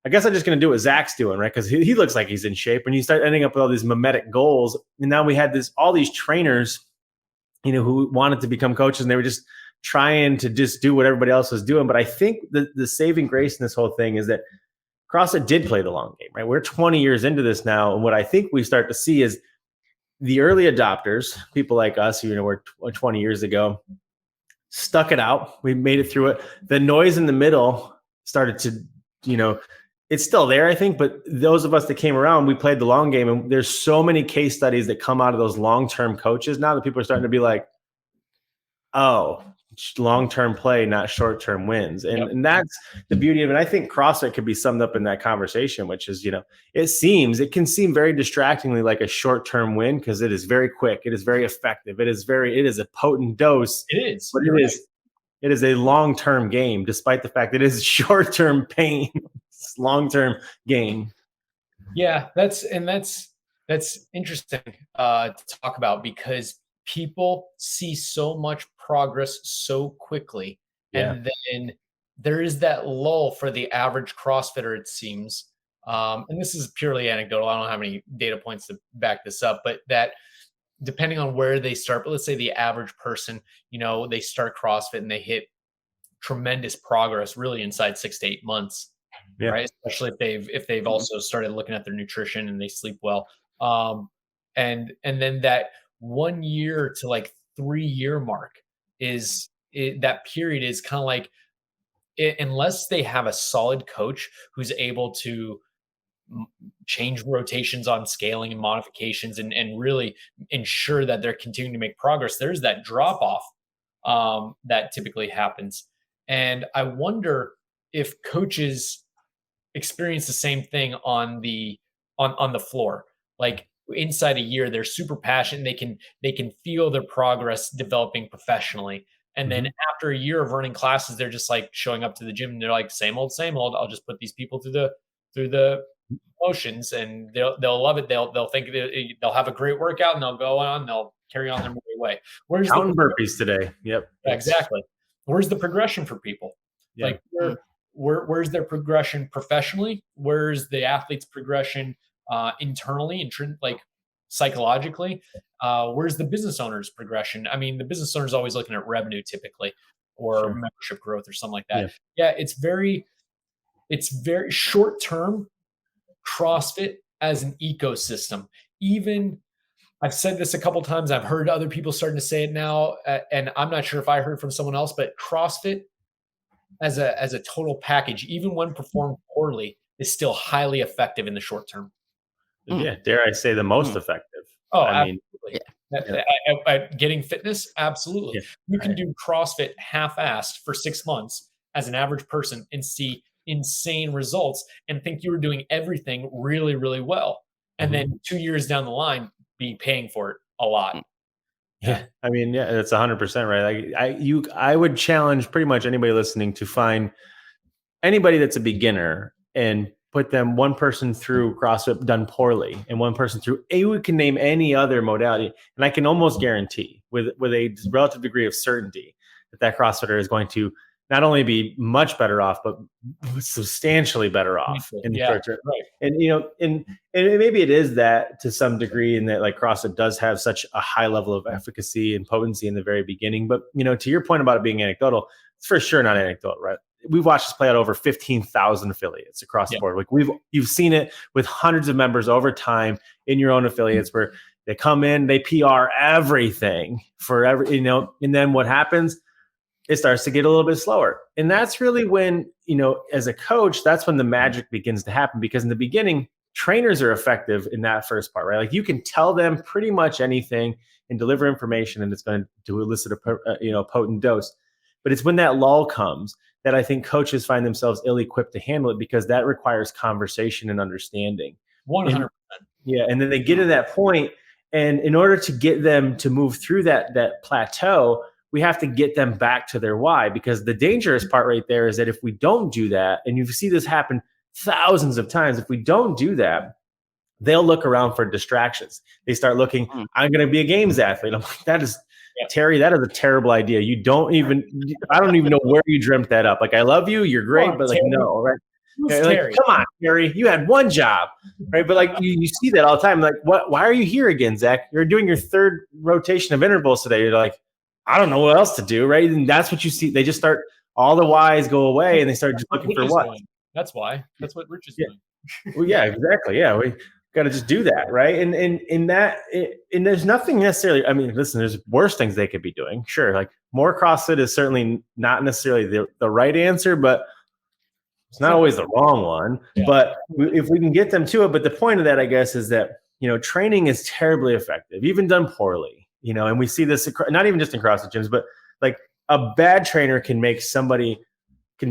I guess I'm just going to do what Zach's doing, right? Because he looks like he's in shape. And you start ending up with all these mimetic goals. And now we had all these trainers, who wanted to become coaches, and they were just trying to just do what everybody else was doing. But I think the saving grace in this whole thing is that CrossFit did play the long game, right? We're 20 years into this now. And what I think we start to see is the early adopters, people like us, who were 20 years ago, stuck it out. We made it through it. The noise in the middle started to, it's still there, I think, but those of us that came around, we played the long game. And there's so many case studies that come out of those long-term coaches now that people are starting to be like, oh, long-term play, not short-term wins. And that's the beauty of it. I think CrossFit could be summed up in that conversation, which is, it can seem very distractingly like a short-term win because it is very quick. It is very effective. It is a potent dose. It is. But it is a long-term game, despite the fact that it is short-term pain. It's long-term gain. Yeah, that's interesting to talk about because people see so much progress so quickly. Yeah. And then there is that lull for the average CrossFitter, it seems. And this is purely anecdotal. I don't have any data points to back this up, but that depending on where they start, but let's say the average person, they start CrossFit and they hit tremendous progress really inside 6 to 8 months. Yeah. Right. Especially if they've also started looking at their nutrition and they sleep well. And then that 1 year to like 3 year mark that period is kind of like, unless they have a solid coach who's able to change rotations on scaling and modifications and really ensure that they're continuing to make progress, there's that drop off that typically happens. And I wonder if coaches experience the same thing on the floor. Like inside a year, they're super passionate. They can feel their progress developing professionally. And then after a year of running classes, they're just like showing up to the gym and they're like, same old, same old. I'll just put these people through the motions and they'll love it. They'll think they'll have a great workout and they'll go on, they'll carry on their merry way. Where's counting burpees today? Yep. Exactly. Where's the progression for people? Yeah. Like where's their progression professionally? Where's the athlete's progression internally, like psychologically? Where's the business owner's progression? I mean, the business owner's always looking at revenue typically, or membership growth or something like that. Yeah, it's very short term. CrossFit as an ecosystem. Even I've said this a couple times. I've heard other people starting to say it now, and I'm not sure if I heard from someone else, but CrossFit as a total package, even when performed poorly, is still highly effective in the short term. Yeah, dare I say the most effective. Oh, absolutely. At getting fitness, absolutely. Yeah. You can do CrossFit half-assed for 6 months as an average person and see insane results and think you were doing everything really, really well. And then 2 years down the line, be paying for it a lot. Yeah. I mean, yeah, that's 100% right. I would challenge pretty much anybody listening to find anybody that's a beginner and put them one person through CrossFit done poorly and one person through we can name any other modality. And I can almost guarantee with a relative degree of certainty that CrossFitter is going to not only be much better off, but substantially better off in the short term. Right. And, and maybe it is that to some degree in that like CrossFit does have such a high level of efficacy and potency in the very beginning. But, to your point about it being anecdotal, it's for sure not anecdotal, right? We've watched this play out over 15,000 affiliates across the board. Like you've seen it with hundreds of members over time in your own affiliates where They come in, they PR everything for every, and then what happens? It starts to get a little bit slower. And that's really when, as a coach, that's when the magic begins to happen, because in the beginning, trainers are effective in that first part, right? Like you can tell them pretty much anything and deliver information, and it's going to elicit a potent dose. But it's when that lull comes that I think coaches find themselves ill-equipped to handle it, because that requires conversation and understanding. 100%. And then they get to that point, and in order to get them to move through that plateau, we have to get them back to their why, because the dangerous part right there is that if we don't do that, and you see this happen thousands of times, if we don't do that, they'll look around for distractions. They start looking, I'm going to be a games athlete. I'm like, Terry, that is a terrible idea. I don't even know where you dreamt that up. Like, I love you, you're great, but like, no, right? Like, come on, Terry, you had one job, right? But like, you see that all the time. Like, why are you here again, Zach? You're doing your third rotation of intervals today. You're like, I don't know what else to do, right? And that's what you see. They just start, all the whys go away, and they start just looking for what. That's why. That's what Rich is doing. Well, yeah, exactly. Yeah, we got to just do that, right? And there's nothing necessarily. I mean, listen, there's worse things they could be doing. Sure, like more CrossFit is certainly not necessarily the right answer, but it's not always the wrong one. Yeah. But if we can get them to it, but the point of that, I guess, is that training is terribly effective, even done poorly. And we see this not even just in CrossFit gyms, but like a bad trainer can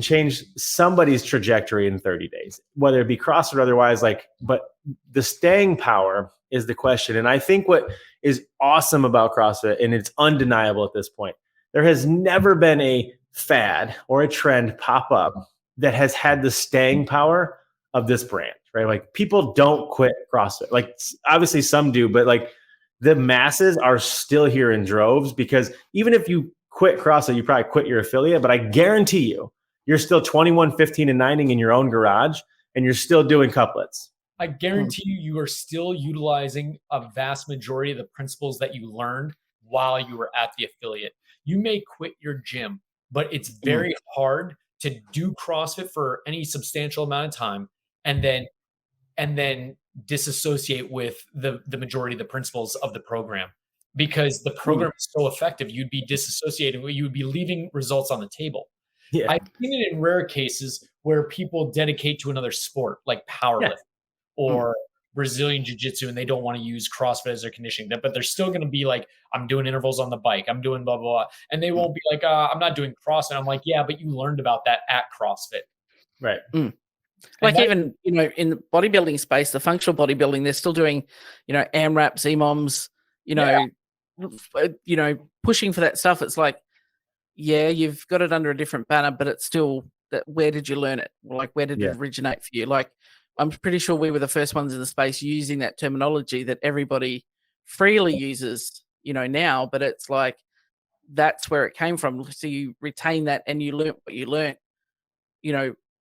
change somebody's trajectory in 30 days, whether it be CrossFit or otherwise. But the staying power is the question. And I think what is awesome about CrossFit, and it's undeniable at this point, there has never been a fad or a trend pop up that has had the staying power of this brand, right? Like, people don't quit CrossFit. Like, obviously some do, but like the masses are still here in droves, because even if you quit CrossFit, you probably quit your affiliate, but I guarantee you're still 21, 15, and 9ing in your own garage, and you're still doing couplets. I guarantee you are still utilizing a vast majority of the principles that you learned while you were at the affiliate. You may quit your gym, but it's very hard to do CrossFit for any substantial amount of time and then disassociate with the majority of the principles of the program, because the program is so effective. You'd be disassociated. You would be leaving results on the table. Yeah. I've seen it in rare cases where people dedicate to another sport like powerlifting or Brazilian jiu-jitsu, and they don't want to use CrossFit as their conditioning, but they're still going to be like, I'm doing intervals on the bike, I'm doing blah, blah, blah. And they won't be like, I'm not doing CrossFit. I'm like, yeah, but you learned about that at CrossFit. Right. Like, even, in the bodybuilding space, the functional bodybuilding, they're still doing, AMRAPs, EMOMs, pushing for that stuff. It's like, yeah, you've got it under a different banner, but it's still that. Where did you learn it? Like, where did it originate for you? Like, I'm pretty sure we were the first ones in the space using that terminology that everybody freely uses, now, but it's like, that's where it came from. So you retain that, and you learn what you learned,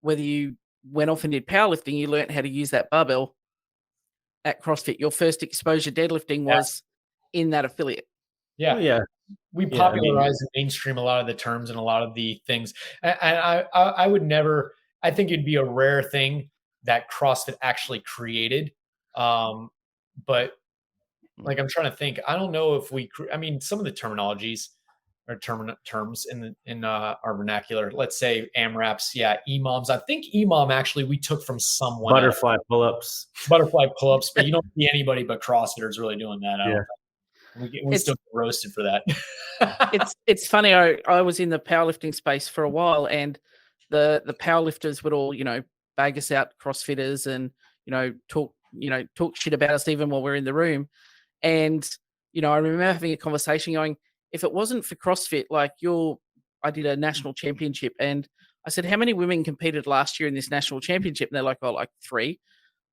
whether you went off and did powerlifting, you learned how to use that barbell at CrossFit. Your first exposure deadlifting was in that affiliate. Yeah. Yeah. We popularized and mainstream a lot of the terms and a lot of the things. And I would never, I think it'd be a rare thing that CrossFit actually created. But like, I'm trying to think, I don't know if some of the terminologies or terms in our vernacular, let's say AMRAPs, EMOMs. I think EMOM actually we took from someone Butterfly pull-ups, but you don't see anybody but CrossFitters really doing that. We still get roasted for that. It's funny. I was in the powerlifting space for a while, and the powerlifters would all, bag us out, CrossFitters, and talk shit about us even while we're in the room. And I remember having a conversation going, if it wasn't for CrossFit, I did a national championship, and I said, how many women competed last year in this national championship? And they're like, oh, like 3.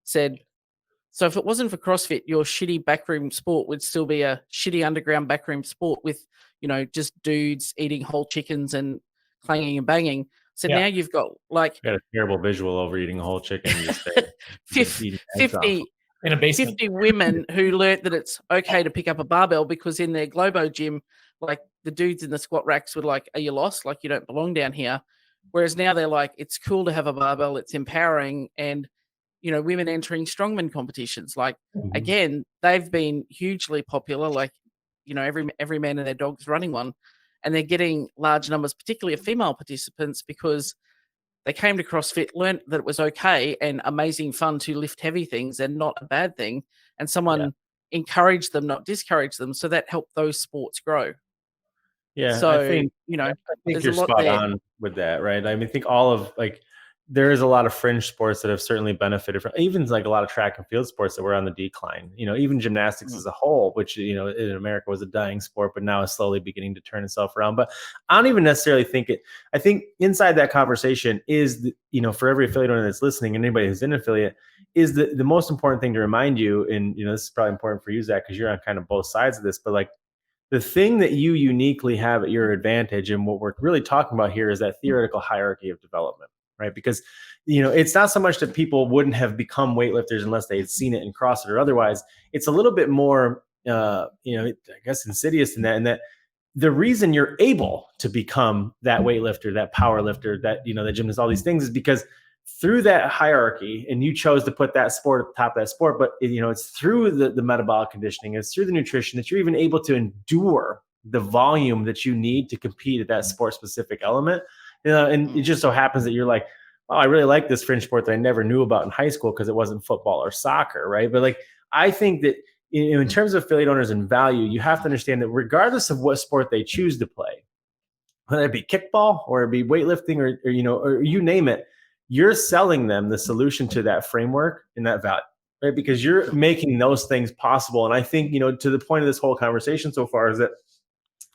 Said, so if it wasn't for CrossFit, your shitty backroom sport would still be a shitty underground backroom sport with, just dudes eating whole chickens and clanging and banging. So now you've got you got a terrible visual over eating a whole chicken. 50 in a basement. 50 women who learnt that it's okay to pick up a barbell, because in their Globo gym, like, the dudes in the squat racks were like, are you lost? Like, you don't belong down here. Whereas now they're like, it's cool to have a barbell. It's empowering. And women entering strongman competitions. Like, Mhm. again, they've been hugely popular. Like, every man and their dog's running one, and they're getting large numbers, particularly of female participants, because they came to CrossFit, learned that it was okay and amazing fun to lift heavy things and not a bad thing, and someone encouraged them, not discouraged them, so that helped those sports grow. Yeah, So, I think there's you're a lot spot there. on with that, right? I mean, I think all of there is a lot of fringe sports that have certainly benefited from, even like a lot of track and field sports that were on the decline. Even gymnastics as a whole, which in America was a dying sport, but now is slowly beginning to turn itself around. But I don't even necessarily think it. I think inside that conversation is, for every affiliate owner that's listening and anybody who's in affiliate, is the most important thing to remind you. And this is probably important for you, Zach, because you're on kind of both sides of this. But like, the thing that you uniquely have at your advantage, and what we're really talking about here, is that theoretical hierarchy of development. Right? Because, it's not so much that people wouldn't have become weightlifters unless they had seen it in CrossFit or otherwise. It's a little bit more, I guess, insidious in that, the reason you're able to become that weightlifter, that power lifter, that, the gymnast, all these things, is because through that hierarchy, and you chose to put that sport at the top of that sport, but it's through the metabolic conditioning, it's through the nutrition that you're even able to endure the volume that you need to compete at that sport specific element. And it just so happens that you're like, oh, I really like this fringe sport that I never knew about in high school because it wasn't football or soccer, right? But I think that in terms of affiliate owners and value, you have to understand that regardless of what sport they choose to play, whether it be kickball or it be weightlifting or you name it, you're selling them the solution to that framework and that value, right? Because you're making those things possible. And I think, to the point of this whole conversation so far, is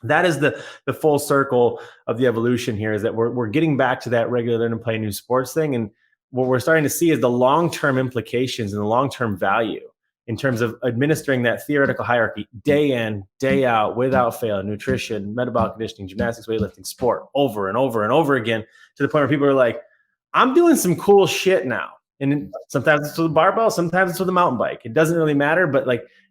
that is the full circle of the evolution here, is that we're getting back to that regular learn and play new sports thing. And what we're starting to see is the long-term implications and the long-term value in terms of administering that theoretical hierarchy day in, day out, without fail, nutrition, metabolic conditioning, gymnastics, weightlifting, sport, over and over and over again, to the point where people are like, I'm doing some cool shit now. And sometimes it's with a barbell, sometimes it's with a mountain bike. It doesn't really matter. But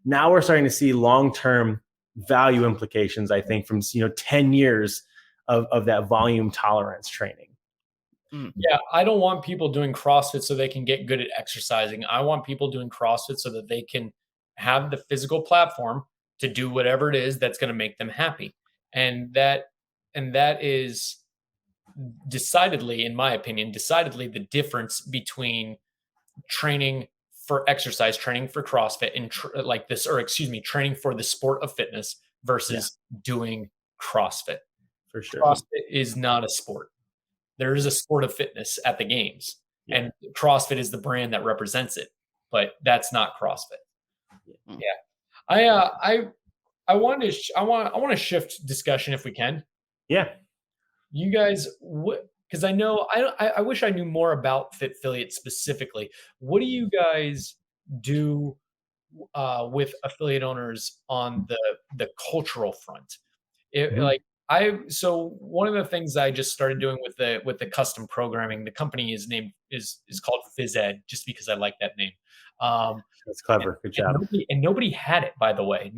now we're starting to see long-term value implications, I think, from 10 years of that volume tolerance training. Yeah, I don't want people doing CrossFit so they can get good at exercising. I want people doing CrossFit so that they can have the physical platform to do whatever it is that's going to make them happy. And that is decidedly, in my opinion, the difference between training for exercise, training for CrossFit, and training for the sport of fitness versus doing CrossFit. For sure. CrossFit is not a sport. There is a sport of fitness at the games, and CrossFit is the brand that represents it, but that's not CrossFit. Yeah. I want to shift discussion if we can. Yeah. You guys, because I wish I knew more about FitFilliate specifically. What do you guys do with affiliate owners on the cultural front? So one of the things I just started doing with the custom programming, the company is called PhysEd, just because I like that name. That's clever. Good job. Nobody had it, by the way.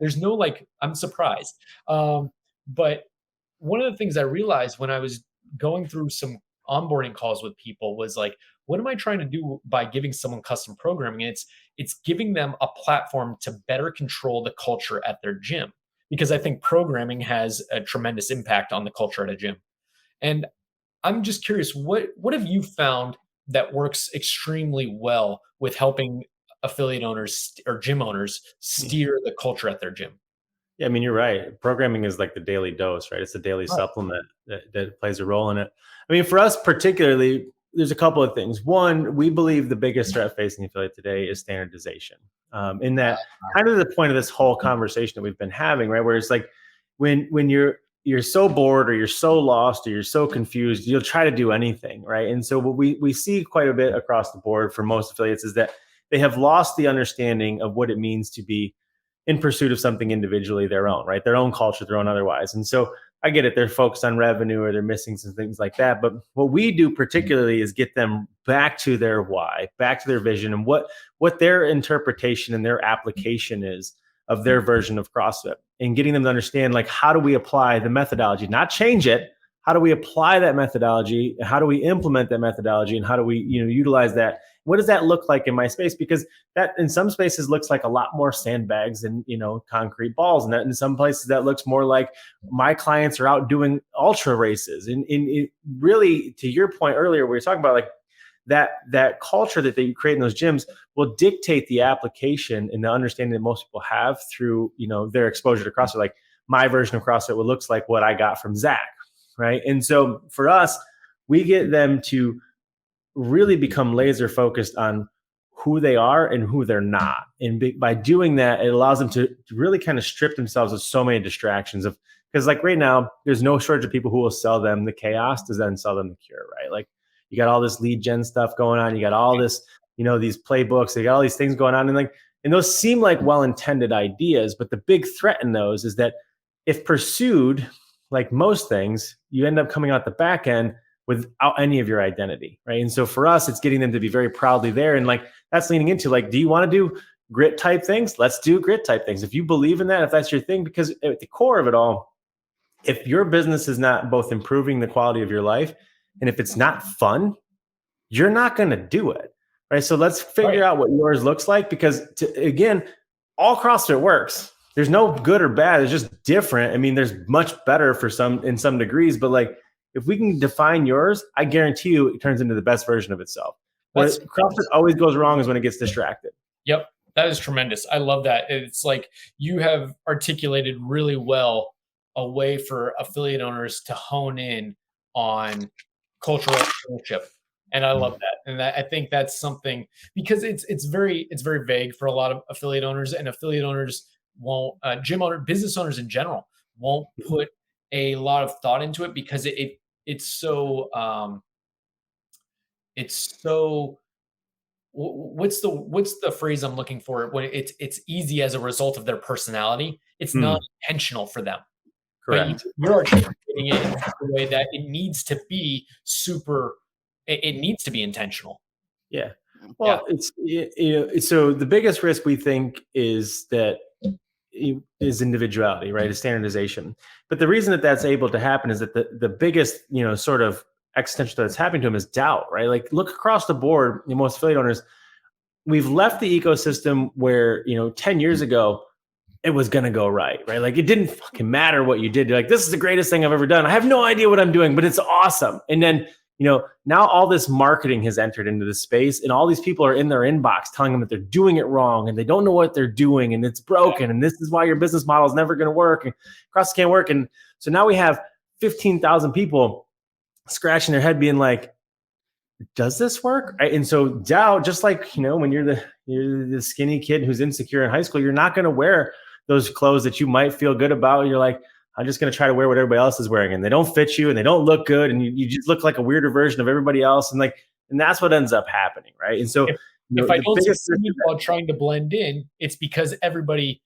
There's no I'm surprised. But one of the things I realized when I was going through some onboarding calls with people was what am I trying to do by giving someone custom programming? And it's giving them a platform to better control the culture at their gym, because I think programming has a tremendous impact on the culture at a gym. And I'm just curious, what have you found that works extremely well with helping affiliate owners or gym owners steer the culture at their gym? Yeah, I mean, you're right. Programming is like the daily dose, right? It's a daily supplement that plays a role in it. I mean, for us particularly, there's a couple of things. One, we believe the biggest threat facing affiliate today is standardization. In that kind of the point of this whole conversation that we've been having, right? Where it's like when you're so bored or you're so lost or you're so confused, you'll try to do anything, right? And so what we see quite a bit across the board for most affiliates is that they have lost the understanding of what it means to be in pursuit of something individually their own, right? Their own culture, their own otherwise. And so I get it. They're focused on revenue or they're missing some things like that. But what we do particularly is get them back to their why, back to their vision, and what their interpretation and their application is of their version of CrossFit, and getting them to understand, how do we apply the methodology, not change it. How do we apply that methodology? How do we implement that methodology? And how do we, utilize that what does that look like in my space? Because that in some spaces looks like a lot more sandbags and, concrete balls. And that in some places that looks more like my clients are out doing ultra races. And it really, to your point earlier, we were talking about like that culture that you create in those gyms will dictate the application and the understanding that most people have through, their exposure to CrossFit. Like my version of CrossFit, what looks like what I got from Zach. Right. And so for us, we get them to really become laser focused on who they are and who they're not. And by doing that, it allows them to really kind of strip themselves of so many distractions because like right now, there's no shortage of people who will sell them the chaos to then sell them the cure, right? Like you got all this lead gen stuff going on. You got all this, these playbooks, they got all these things going on. And those seem like well-intended ideas, but the big threat in those is that if pursued, like most things, you end up coming out the back end without any of your identity, right? And so for us, it's getting them to be very proudly there. And like, that's leaning into like, do you want to do grit type things? Let's do grit type things. If you believe in that, if that's your thing, because at the core of it all, if your business is not both improving the quality of your life, and if it's not fun, you're not going to do it, right? So let's figure out what yours looks like, because again, all CrossFit works. There's no good or bad. It's just different. I mean, there's much better for some in some degrees, but like if we can define yours, I guarantee you it turns into the best version of itself. What CrossFit always goes wrong is when it gets distracted. Yep. That is tremendous. I love that. It's like you have articulated really well a way for affiliate owners to hone in on cultural ownership. And I love that. And I think that's something, because it's very vague for a lot of affiliate owners, and affiliate owners won't, business owners in general won't put a lot of thought into it, because it's so what's the phrase I'm looking for, when it's easy as a result of their personality. It's not intentional for them. Correct. But you're articulating it in the way that it needs to be it needs to be intentional. Yeah. Well, so the biggest risk we think is individuality, right? Is standardization. But the reason that that's able to happen is that the biggest, sort of existential that's happening to them is doubt, right? Like look across the board, most affiliate owners, we've left the ecosystem where, 10 years ago, it was going to go right? Like it didn't fucking matter what you did. You're like, this is the greatest thing I've ever done. I have no idea what I'm doing, but it's awesome. And then, now all this marketing has entered into the space, and all these people are in their inbox telling them that they're doing it wrong and they don't know what they're doing and it's broken. And this is why your business model is never going to work and CrossFit can't work. And so now we have 15,000 people scratching their head being like, does this work? Right? And so doubt, just like, when you're the skinny kid who's insecure in high school, you're not going to wear those clothes that you might feel good about. You're like, I'm just going to try to wear what everybody else is wearing, and they don't fit you and they don't look good. And you just look like a weirder version of everybody else. And that's what ends up happening. Right. And so if I don't succeed while trying to blend in, it's because of everybody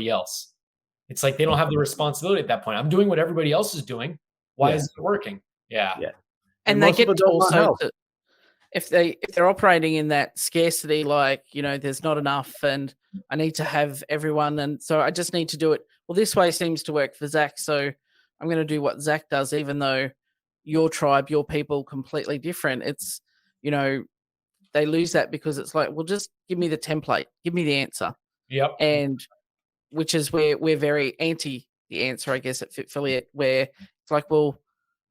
else. It's like, they don't have the responsibility at that point. I'm doing what everybody else is doing. Why is it working? Yeah. And they get also if they're operating in that scarcity, like, there's not enough and I need to have everyone. And so I just need to do it. Well, this way seems to work for Zach. So I'm going to do what Zach does, even though your tribe, your people, completely different. It's, they lose that because it's like, well, just give me the template, give me the answer. Yep. And which is where we're very anti the answer, I guess, at FitFilliate, where it's like, well,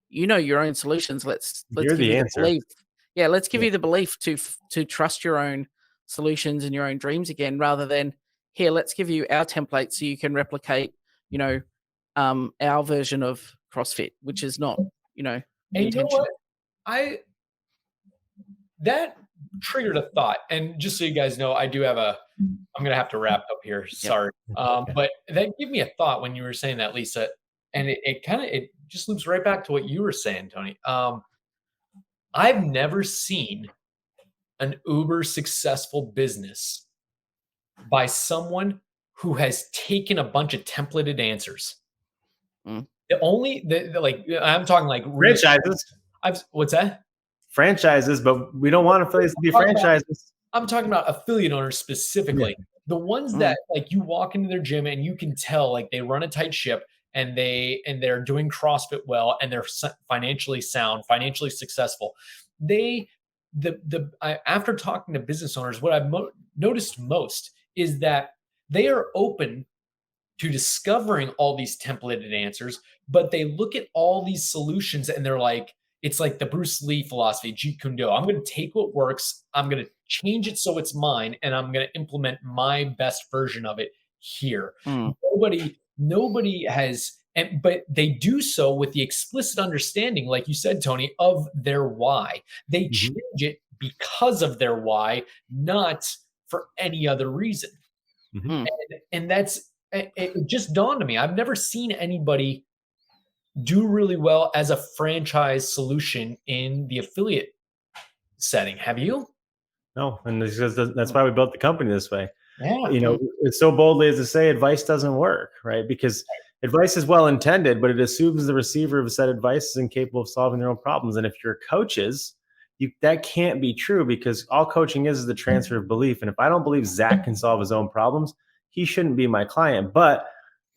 your own solutions. Let's give you the belief. Yeah, let's give you the belief to trust your own solutions and your own dreams again, rather than here, let's give you our template so you can replicate, our version of CrossFit, which is not, the intention. You know what? That triggered a thought. And just so you guys know, I'm going to have to wrap up here. Sorry. But that gave me a thought when you were saying that, Lisa, and it just loops right back to what you were saying, Tony. I've never seen an uber successful business by someone who has taken a bunch of templated answers. I'm talking like franchises. What's that? Franchises, but we don't want affiliates to be franchises. I'm talking about affiliate owners specifically. Yeah. The ones that like you walk into their gym and you can tell like they run a tight ship and they're doing CrossFit well and they're financially sound, financially successful. They after talking to business owners, what I've noticed most is that they are open to discovering all these templated answers, but they look at all these solutions and they're like, it's like the Bruce Lee philosophy, Jeet Kune Do. I'm going to take what works, I'm going to change it so it's mine, and I'm going to implement my best version of it here. Nobody has, but they do so with the explicit understanding, like you said, Tony, of their why. They change it because of their why, not for any other reason. And that's, it just dawned on me. I've never seen anybody do really well as a franchise solution in the affiliate setting. Have you? No, and that's why we built the company this way. Yeah. You know, it's so boldly as to say advice doesn't work, right? Because advice is well intended, but it assumes the receiver of said advice is incapable of solving their own problems. And if you're coaches, that can't be true, because all coaching is the transfer of belief. And if I don't believe Zach can solve his own problems, he shouldn't be my client. But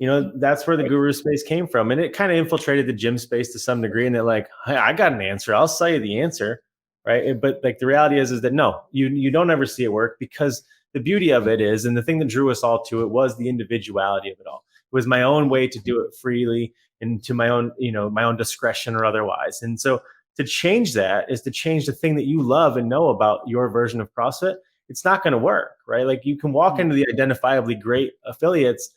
you know, that's where the guru space came from. And it kind of infiltrated the gym space to some degree. And they're like, hey, I got an answer. I'll sell you the answer. Right. But like the reality is that no, you don't ever see it work, because the beauty of it is, and the thing that drew us all to it was the individuality of it all. It was my own way to do it freely and to my own, you know, my own discretion or otherwise. And so to change that is to change the thing that you love and know about your version of CrossFit. It's not going to work, right? Like you can walk into the identifiably great affiliates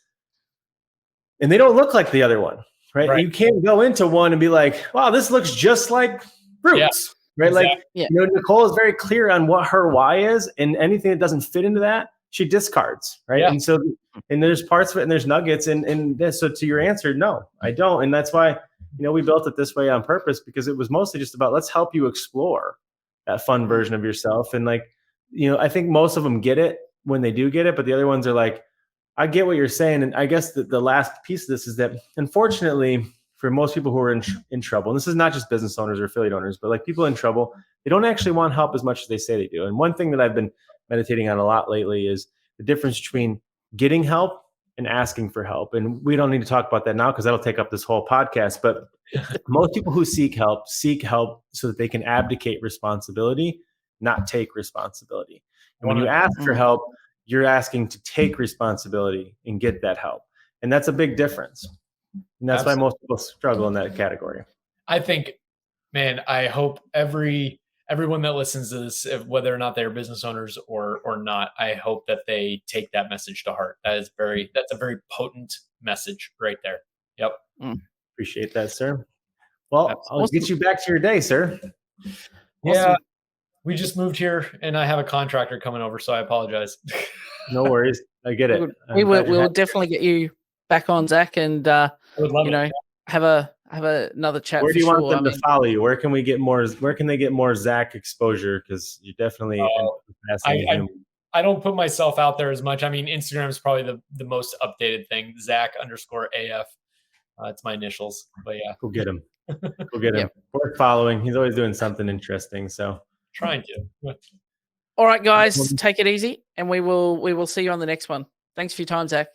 and they don't look like the other one, right? You can't go into one and be like, wow, this looks just like Roots, right? Exactly. Like, you know, Nicole is very clear on what her why is, and anything that doesn't fit into that, she discards, right? And so, and there's parts of it and there's nuggets and this. So to your answer, no, I don't. And that's why, you know, we built it this way on purpose, because it was mostly just about, let's help you explore that fun version of yourself. And like, you know, I think most of them get it when they do get it, but the other ones are like, I get what you're saying. And I guess the last piece of this is that, unfortunately, for most people who are in trouble, and this is not just business owners or affiliate owners, but like people in trouble, they don't actually want help as much as they say they do. And one thing that I've been meditating on a lot lately is the difference between getting help and asking for help. And we don't need to talk about that now, because that'll take up this whole podcast. But most people who seek help so that they can abdicate responsibility, not take responsibility. And when you ask for help, you're asking to take responsibility and get that help. And that's a big difference. And that's why most people struggle in that category. I think, man, I hope everyone that listens to this, whether or not they're business owners or not, I hope that they take that message to heart. That's a very potent message right there. Yep. Appreciate that, sir. Well, I'll get you back to your day, sir. Yeah. We just moved here and I have a contractor coming over, so I apologize. No worries. I get it. We'll definitely get you back on, Zach, and have another chat. Where do you want them to follow you? Where can we get more? Where can they get more Zach exposure? Because you definitely. I don't put myself out there as much. I mean, Instagram is probably the most updated thing. Zach_AF. It's my initials, but yeah. Go get him. Go get him. Worth following. He's always doing something interesting. So. Trying to. All right, guys, take it easy, and we will see you on the next one. Thanks for your time, Zach.